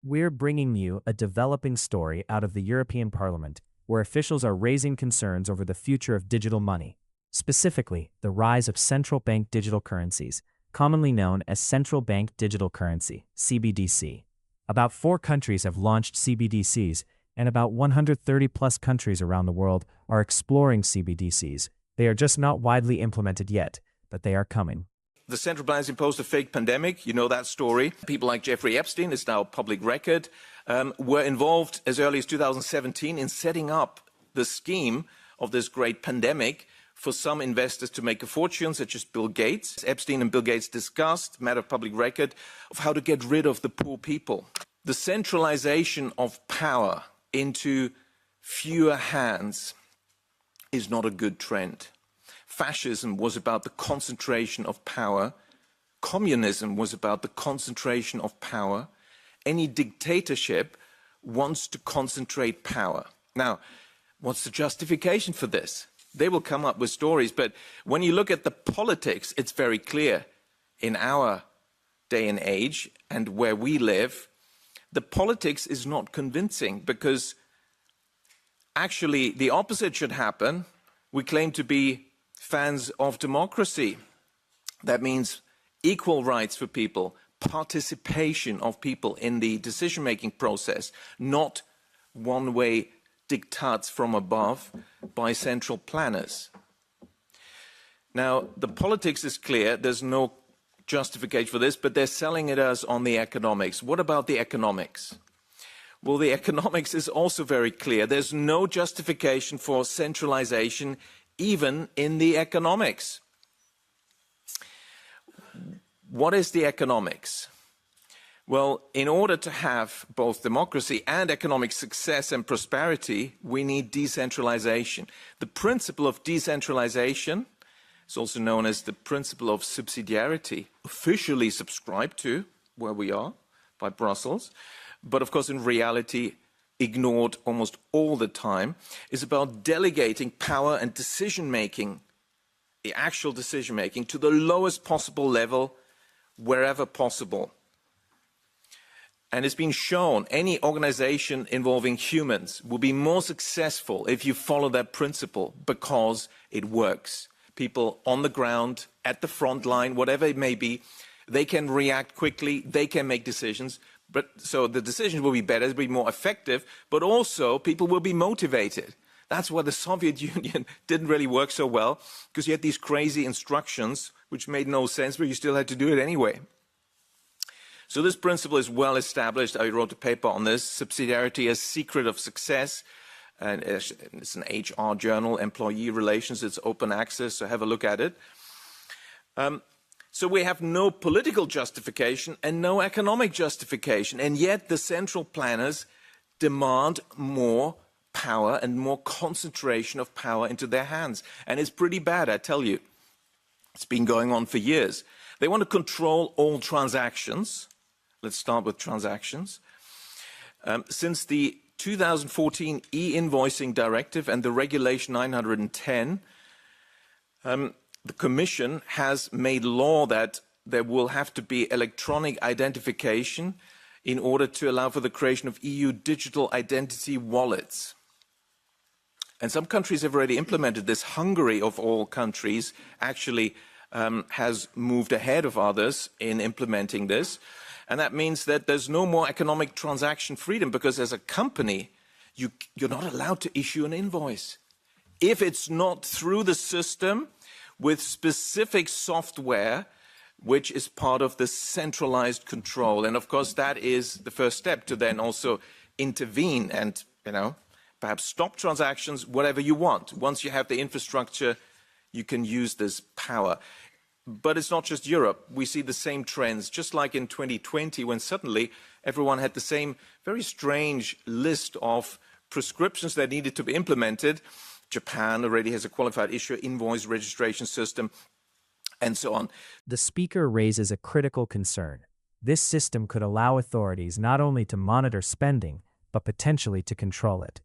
We're bringing you a developing story out of the European Parliament, where officials are raising concerns over the future of digital money, specifically the rise of central bank digital currencies, commonly known as Central Bank Digital Currency, CBDC. About 4 countries have launched CBDCs, and about 130+ countries around the world are exploring CBDCs. They are just not widely implemented yet, but they are coming. The central banks imposed a fake pandemic. You know that story. People like Jeffrey Epstein, it's now public record, were involved as early as 2017 in setting up the scheme of this great pandemic for some investors to make a fortune, such as Bill Gates. Epstein and Bill Gates discussed, matter of public record, of how to get rid of the poor people. The centralization of power into fewer hands is not a good trend. Fascism was about the concentration of power. Communism was about the concentration of power. Any dictatorship wants to concentrate power. Now, what's the justification for this? They will come up with stories, but when you look at the politics, it's very clear. In our day and age and where we live, the politics is not convincing because actually the opposite should happen. We claim to be fans of democracy. That means equal rights for people, participation of people in the decision-making process, not one-way diktats from above by central planners. Now, the politics is clear. There's no justification for this, but they're selling it us on the economics. What about the economics? Well, the economics is also very clear. There's no justification for centralization even in the economics. What is the economics? Well, in order to have both democracy and economic success and prosperity, we need decentralization. The principle of decentralization is also known as the principle of subsidiarity, officially subscribed to, where we are, by Brussels, but of course in reality ignored almost all the time, is about delegating power and decision-making, the actual decision-making, to the lowest possible level wherever possible. And it's been shown any organization involving humans will be more successful if you follow that principle because it works. People on the ground, at the front line, whatever it may be, they can react quickly, they can make decisions. So the decisions will be better, it'll be more effective, but also people will be motivated. That's why the Soviet Union didn't really work so well, because you had these crazy instructions which made no sense, but you still had to do it anyway. So this principle is well established. I wrote a paper on this, Subsidiarity as Secret of Success. And it's an HR journal, Employee Relations. It's open access, so have a look at it. So we have no political justification and no economic justification. And yet the central planners demand more power and more concentration of power into their hands. And it's pretty bad, I tell you. It's been going on for years. They want to control all transactions. Let's start with transactions. Since the 2014 e-invoicing directive and the regulation 910, the Commission has made law that there will have to be electronic identification in order to allow for the creation of EU digital identity wallets. And some countries have already implemented this. Hungary, of all countries, actually has moved ahead of others in implementing this. And that means that there's no more economic transaction freedom because as a company, you're not allowed to issue an invoice. If it's not through the system with specific software, which is part of the centralized control. And of course, that is the first step to then also intervene and, perhaps stop transactions, whatever you want. Once you have the infrastructure, you can use this power. But it's not just Europe. We see the same trends, just like in 2020, when suddenly everyone had the same very strange list of prescriptions that needed to be implemented. Japan already has a qualified issuer invoice registration system, and so on. The speaker raises a critical concern. This system could allow authorities not only to monitor spending, but potentially to control it.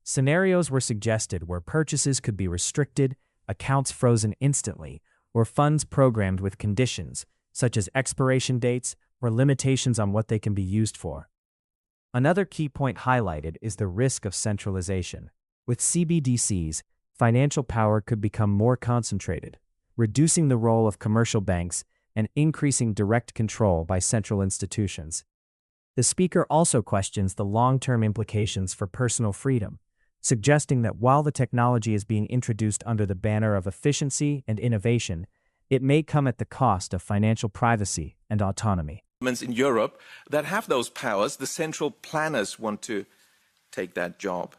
Scenarios were suggested where purchases could be restricted, accounts frozen instantly, or funds programmed with conditions, such as expiration dates or limitations on what they can be used for. Another key point highlighted is the risk of centralization. With CBDCs, financial power could become more concentrated, reducing the role of commercial banks and increasing direct control by central institutions. The speaker also questions the long-term implications for personal freedom, suggesting that while the technology is being introduced under the banner of efficiency and innovation, it may come at the cost of financial privacy and autonomy. In Europe that have those powers, the central planners want to take that job.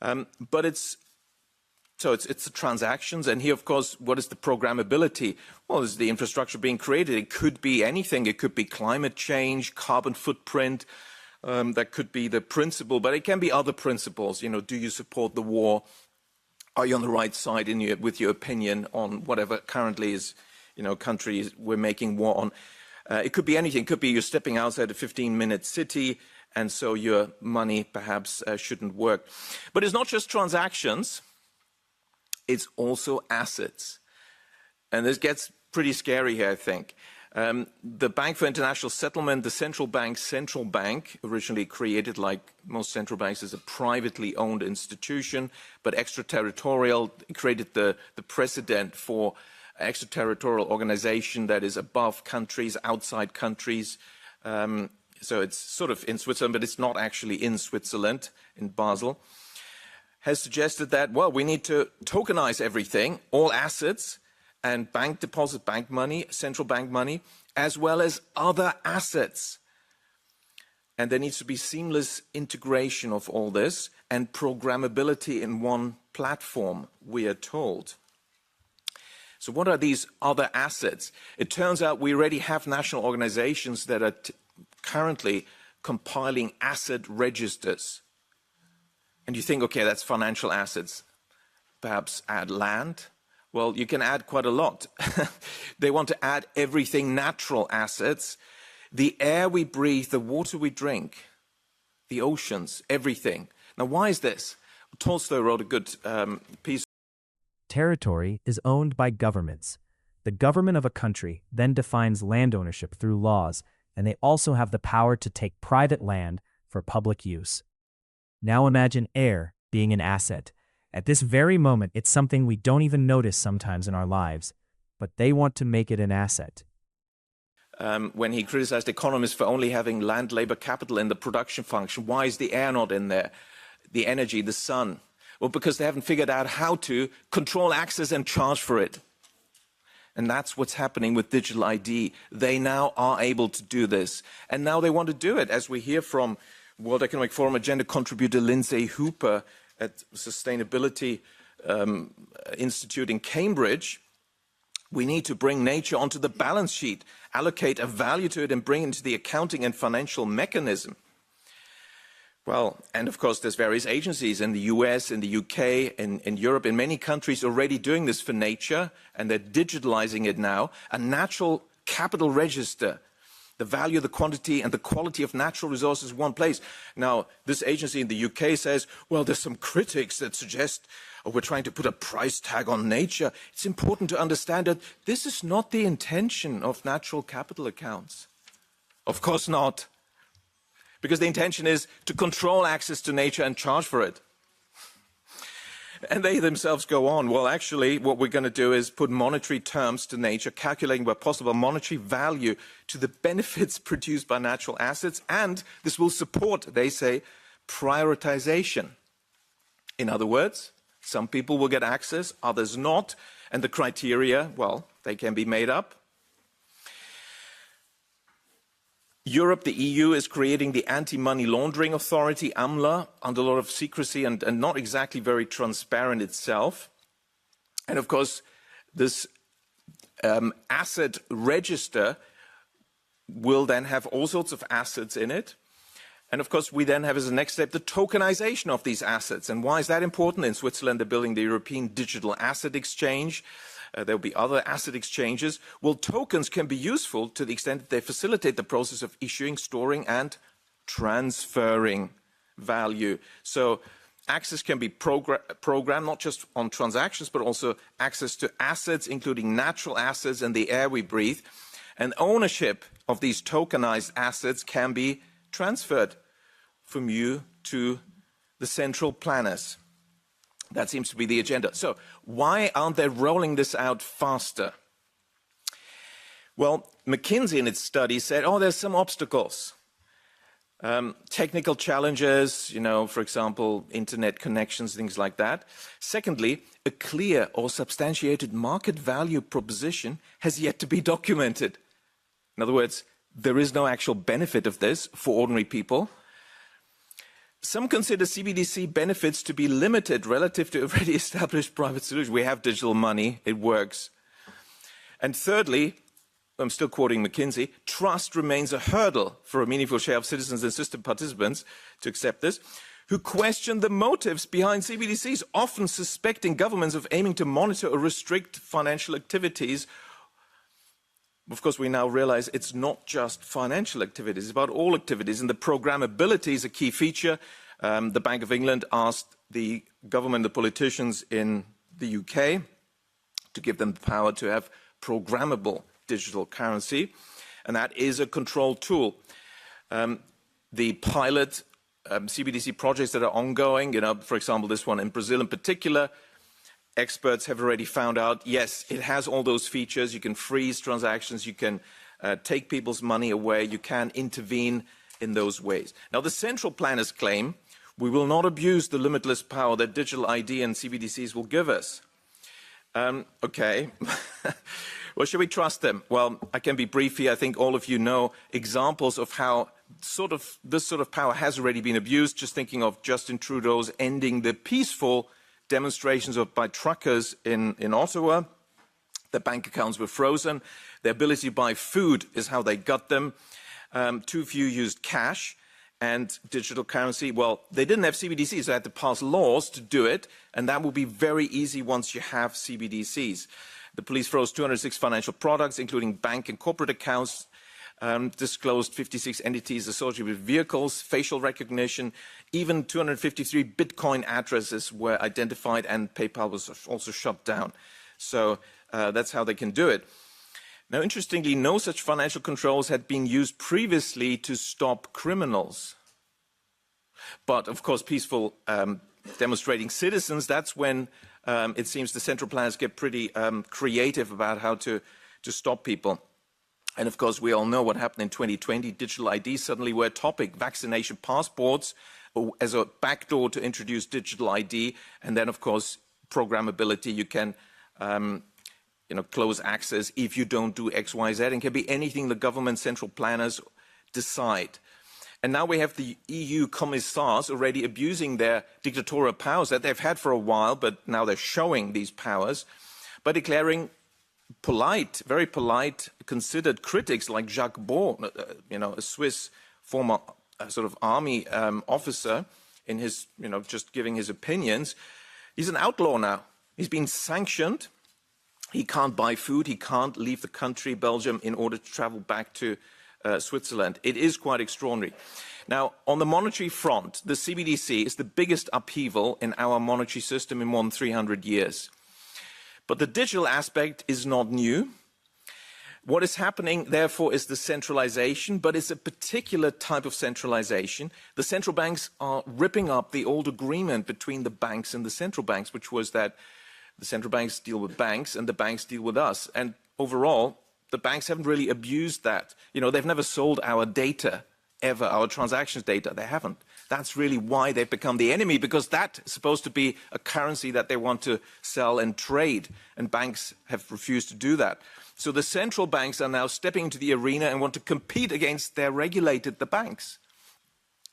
But it's the transactions, and here, of course, what is the programmability? Well, is the infrastructure being created? It could be anything. It could be climate change, carbon footprint. That could be the principle, but it can be other principles. You know, do you support the war? Are you on the right side with your opinion on whatever currently is, countries we're making war on? It could be anything. It could be you're stepping outside a 15-minute city, and so your money perhaps shouldn't work. But it's not just transactions. It's also assets. And this gets pretty scary here, I think. The Bank for International Settlement, the central bank, originally created, like most central banks, as a privately owned institution, but extraterritorial, created the precedent for extraterritorial organization that is above countries, outside countries. So it's sort of in Switzerland, but it's not actually in Switzerland, in Basel, has suggested that, well, we need to tokenize everything, all assets, and bank deposit, bank money, central bank money, as well as other assets. And there needs to be seamless integration of all this and programmability in one platform, we are told. So what are these other assets? It turns out we already have national organizations that are currently compiling asset registers. And you think, okay, that's financial assets. Perhaps add land. Well, you can add quite a lot. They want to add everything, natural assets, the air we breathe, the water we drink, the oceans, everything. Now, why is this? Tolstoy wrote a good piece. Territory is owned by governments. The government of a country then defines land ownership through laws, and they also have the power to take private land for public use. Now imagine air being an asset. At this very moment, it's something we don't even notice sometimes in our lives, but they want to make it an asset. When he criticized economists for only having land, labor, capital in the production function, why is the air not in there? The energy, the sun. Well, because they haven't figured out how to control access and charge for it. And that's what's happening with digital ID. They now are able to do this. And now they want to do it, as we hear from World Economic Forum agenda contributor Lindsay Hooper at Sustainability Institute in Cambridge. We need to bring nature onto the balance sheet, allocate a value to it, and bring it into the accounting and financial mechanism. Well, and of course, there's various agencies in the US, in the UK, in Europe, in many countries already doing this for nature, and they're digitalizing it now. A natural capital register, the value, the quantity, and the quality of natural resources in one place. Now, this agency in the UK says, well, there's some critics that suggest, oh, we're trying to put a price tag on nature. It's important to understand that this is not the intention of natural capital accounts. Of course not. Because the intention is to control access to nature and charge for it. And they themselves go on, well, actually, what we're going to do is put monetary terms to nature, calculating where possible monetary value to the benefits produced by natural assets, and this will support, they say, prioritization. In other words, some people will get access, others not, and the criteria, well, they can be made up. Europe, the EU, is creating the Anti-Money Laundering Authority, AMLA, under a lot of secrecy and not exactly very transparent itself. And of course, this asset register will then have all sorts of assets in it. And of course, we then have as a next step the tokenization of these assets. And why is that important? In Switzerland, they're building the European Digital Asset Exchange. There'll be other asset exchanges. Well, tokens can be useful to the extent that they facilitate the process of issuing, storing, and transferring value. So access can be programmed, not just on transactions, but also access to assets, including natural assets and the air we breathe. And ownership of these tokenized assets can be transferred from you to the central planners. That seems to be the agenda. So why aren't they rolling this out faster? Well, McKinsey in its study said, oh, there's some obstacles. Technical challenges, for example, internet connections, things like that. Secondly, a clear or substantiated market value proposition has yet to be documented. In other words, there is no actual benefit of this for ordinary people. Some consider CBDC benefits to be limited relative to already established private solutions. We have digital money, it works. And thirdly, I'm still quoting McKinsey, trust remains a hurdle for a meaningful share of citizens and system participants to accept this, who question the motives behind CBDCs, often suspecting governments of aiming to monitor or restrict financial activities. Of course, we now realize it's not just financial activities, it's about all activities, and the programmability is a key feature. The Bank of England asked the government, the politicians in the UK, to give them the power to have programmable digital currency, and that is a control tool. The pilot CBDC projects that are ongoing, for example, this one in Brazil in particular, experts have already found out, yes, it has all those features. You can freeze transactions, you can take people's money away, you can intervene in those ways. Now, the central planners claim we will not abuse the limitless power that digital ID and CBDCs will give us. Okay. Well, should we trust them? Well, I can be brief here. I think all of you know examples of how this sort of power has already been abused. Just thinking of Justin Trudeau's ending the peaceful demonstrations by truckers in Ottawa. Their bank accounts were frozen. Their ability to buy food is how they got them. Too few used cash and digital currency. Well, they didn't have CBDCs, so they had to pass laws to do it, and that will be very easy once you have CBDCs. The police froze 206 financial products, including bank and corporate accounts, disclosed 56 entities associated with vehicles, facial recognition, even 253 Bitcoin addresses were identified, and PayPal was also shut down. So that's how they can do it. Now, interestingly, no such financial controls had been used previously to stop criminals. But, of course, peaceful demonstrating citizens, that's when it seems the central planners get pretty creative about how to stop people. And of course, we all know what happened in 2020. Digital ID suddenly were a topic. Vaccination passports as a backdoor to introduce digital ID. And then, of course, programmability. You can close access if you don't do X, Y, Z. And it can be anything the government central planners decide. And now we have the EU commissars already abusing their dictatorial powers that they've had for a while, but now they're showing these powers by declaring polite, very polite, considered critics like Jacques Beau, a Swiss former sort of army officer, in his, just giving his opinions. He's an outlaw now. He's been sanctioned. He can't buy food. He can't leave the country, Belgium, in order to travel back to Switzerland. It is quite extraordinary. Now, on the monetary front, the CBDC is the biggest upheaval in our monetary system in more than 300 years. But the digital aspect is not new. What is happening, therefore, is the centralization, but it's a particular type of centralization. The central banks are ripping up the old agreement between the banks and the central banks, which was that the central banks deal with banks and the banks deal with us. And overall, the banks haven't really abused that. They've never sold our data ever, our transactions data. They haven't. That's really why they've become the enemy, because that's supposed to be a currency that they want to sell and trade, and banks have refused to do that. So the central banks are now stepping into the arena and want to compete against their regulated, the banks.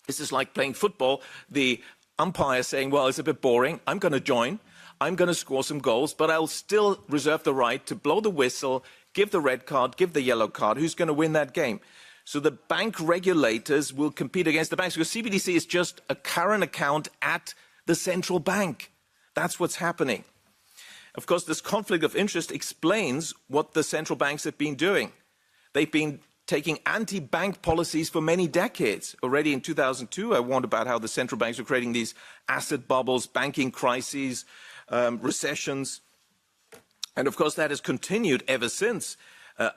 This is like playing football. The umpire saying, well, it's a bit boring. I'm going to join. I'm going to score some goals, but I'll still reserve the right to blow the whistle, give the red card, give the yellow card. Who's going to win that game? So the bank regulators will compete against the banks, because CBDC is just a current account at the central bank. That's what's happening. Of course, this conflict of interest explains what the central banks have been doing. They've been taking anti-bank policies for many decades. Already in 2002, I warned about how the central banks were creating these asset bubbles, banking crises, recessions. And of course, that has continued ever since.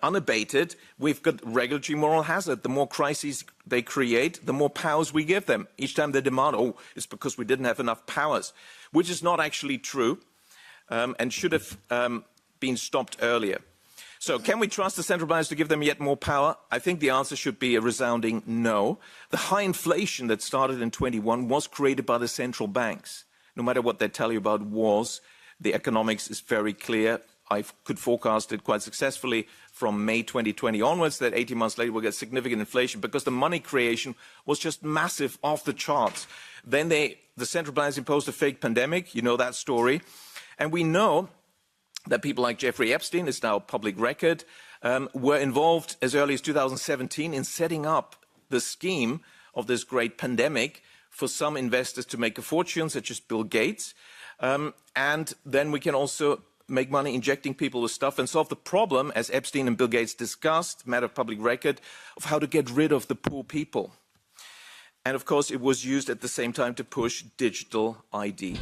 unabated, we've got regulatory moral hazard. The more crises they create, the more powers we give them. Each time they demand, oh, it's because we didn't have enough powers, which is not actually true and should have been stopped earlier. So can we trust the central banks to give them yet more power? I think the answer should be a resounding no. The high inflation that started in 21 was created by the central banks. No matter what they tell you about wars, the economics is very clear. I could forecast it quite successfully from May 2020 onwards that 18 months later we'll get significant inflation because the money creation was just massive, off the charts. Then the central banks imposed a fake pandemic. You know that story. And we know that people like Jeffrey Epstein, is now public record, were involved as early as 2017 in setting up the scheme of this great pandemic for some investors to make a fortune, such as Bill Gates. And then we can also make money injecting people with stuff and solve the problem, as Epstein and Bill Gates discussed, matter of public record, of how to get rid of the poor people. And of course, it was used at the same time to push digital ID.